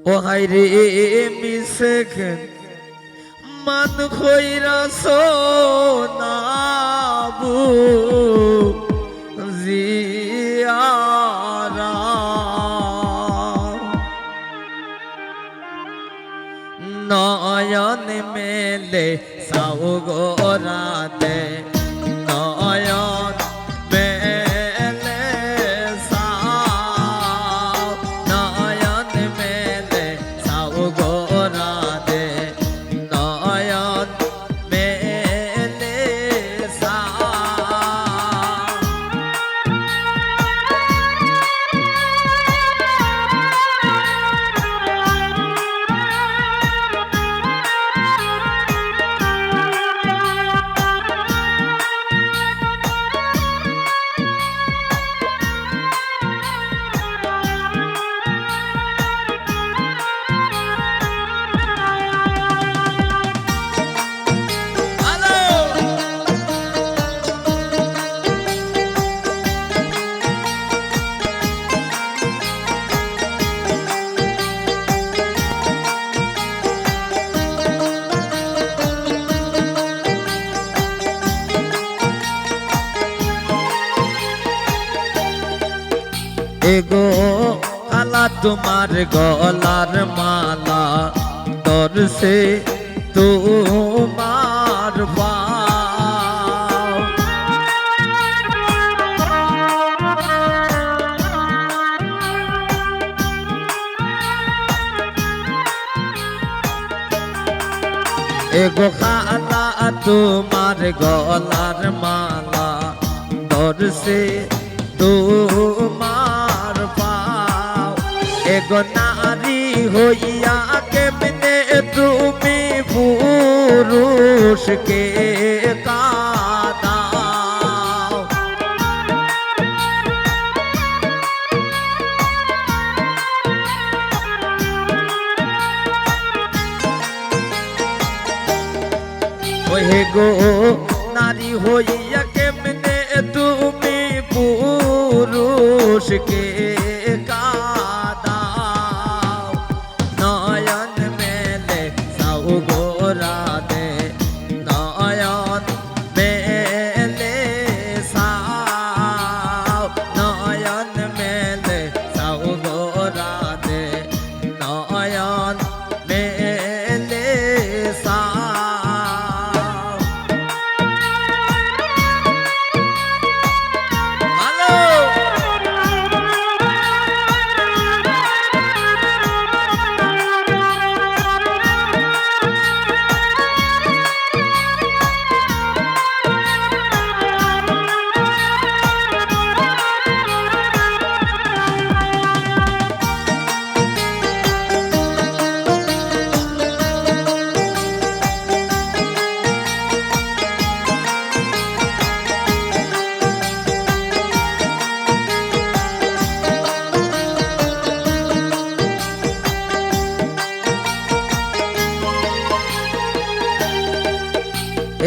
ও হাইরে মিশেক মান খইরা সোনাবু জিয়ারা নয়ন মেলে সাউগরাতে নয়ন মেলে সাউ নয়ন মেলে সাউগরাতে নয়ন মেলে সাউ এগো আলা তোমার গলার মালা দর্শে তোমার পাও এগো খালা তোমার গলার মালা দর্শে তোমার পাও এগো নারী হইয়া কেমনে তুমি পুরুষকে কাঁদাও ওহে গো নারী হইয়া কেমনে তুমি পুরুষকে কাঁদাও নয়ন মেলে সাউগরাতে নয়ন মেলে সাউ নয়ন মেলে সাউগরাতে নয়ন মেলে সাউ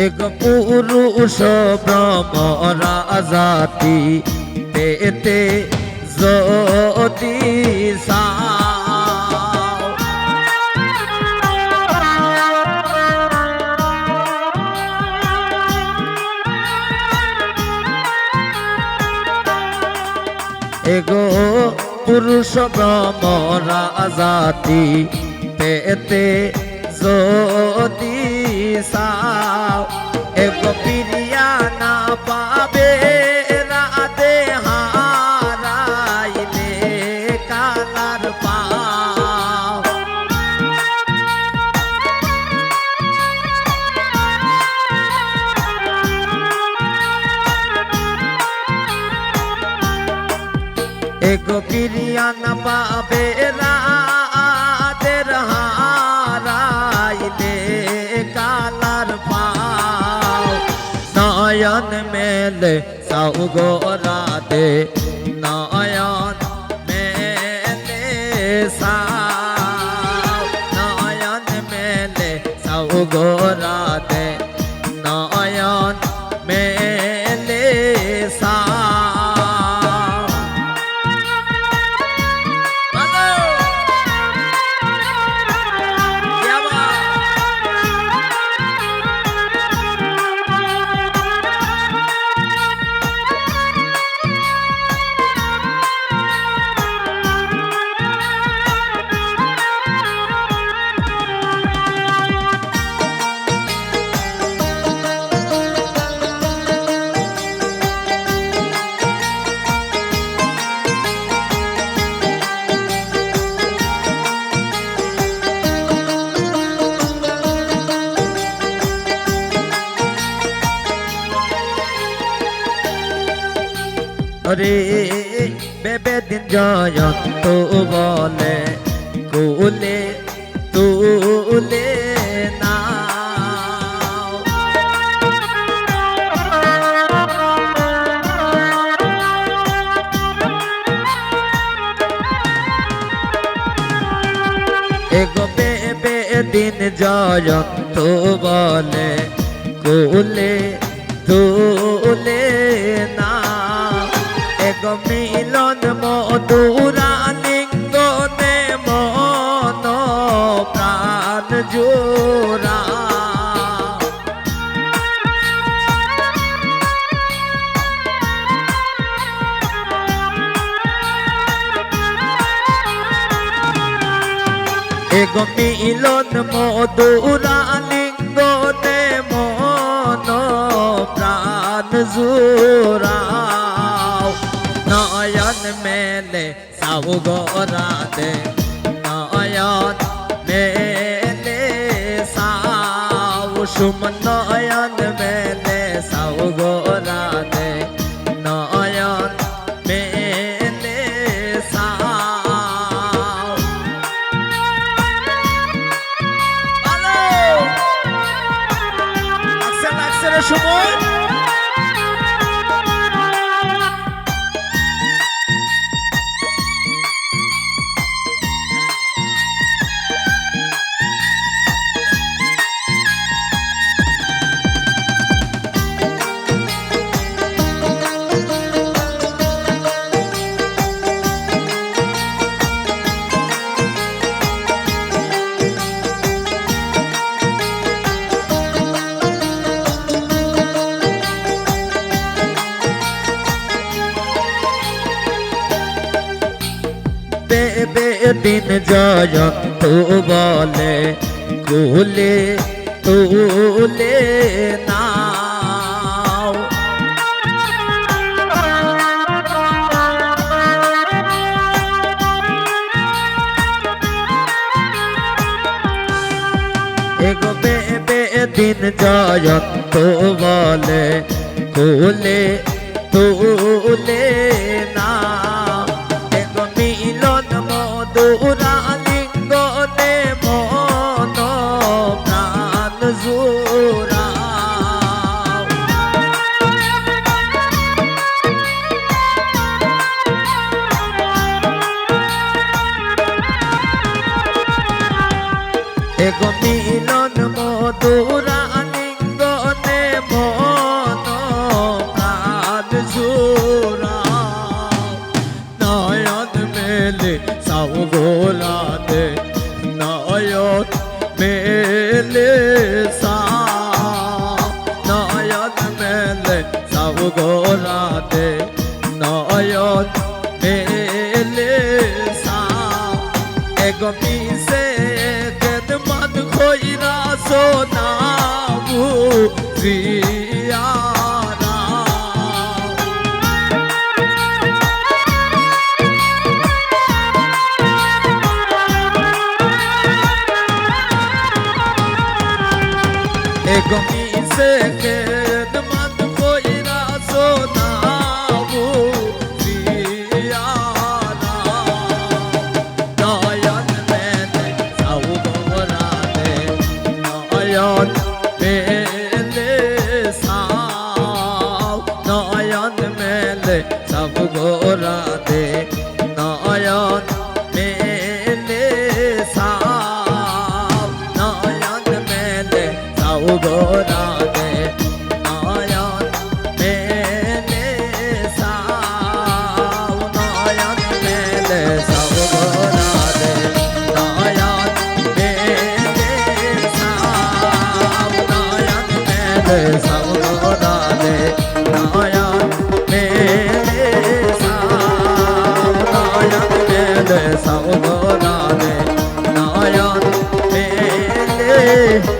এক পুরুষ ব্রহ্মরা জাতি পেতে যদি চাও এগো পুরুষ ব্রহ্মরা জাতি পেতে যদি চাও এগো পিরিয়া না পাবে রাতে হারাইলে কালার পাও এগো পিরিয়া না পাবে রাতের হারাইলে কালার পাও নয়ন মেলে সাউগরাতে নয়ন মেলে সাউ নয়ন মেলে সাউগরাতে নয়ন মেলে সাউ রে বেবে দিন জয়ন্ত বলে কুলে তুলে নাও এগো বেবে দিন জয়ন্ত বলে কুলে তুলে না এগো মিলন মধুরা লিঙ্গনে মন প্রাণ জোড়া এগো মিলন মধুরা লিঙ্গনে মন প্রাণ জোড়াও নয়ন মেলে সাউগরা দে নয়ন মেলে সাউ সুমন নয়ন মেলে সাউগরা দে নয়ন মেলে সাউ লাগছে সুমন বেবে দিন জয়ন্ত বলে কুলে তুলে নাও এগো বেবে দিন জয়ন্ত বলে কুলে তুলে না মিলন মধুরা লিঙ্গনে মন প্রাণ জোড়া এগো মিলন মধুরা লিঙ্গনে মন প্রাণ জোড়া নয়ন মেলে সাউগরা দে নয়ন মেলে নয়ন মেলে সাউগরা দে নয়ন মেলে এগো মিশে কেদমত খইরা সোনাবু জিয়ারা এগো মিশে কেদমত খইরা সোনাবু জিয়ারা নয়ন মেলে সাউগরা দে নয়ন মেলে নয়ন মেলে সাউগরা দে নয়ন মেলে নয়ন মেলে সাউগরা দে নয়ন মেলে নয়ন মেলে সাউগরা দে নয়ন মেলে নয়ন মেলে সাউগরা দে নয়ন মেলে নয়ন মেলে সাউগরা দে নয়ন মেলে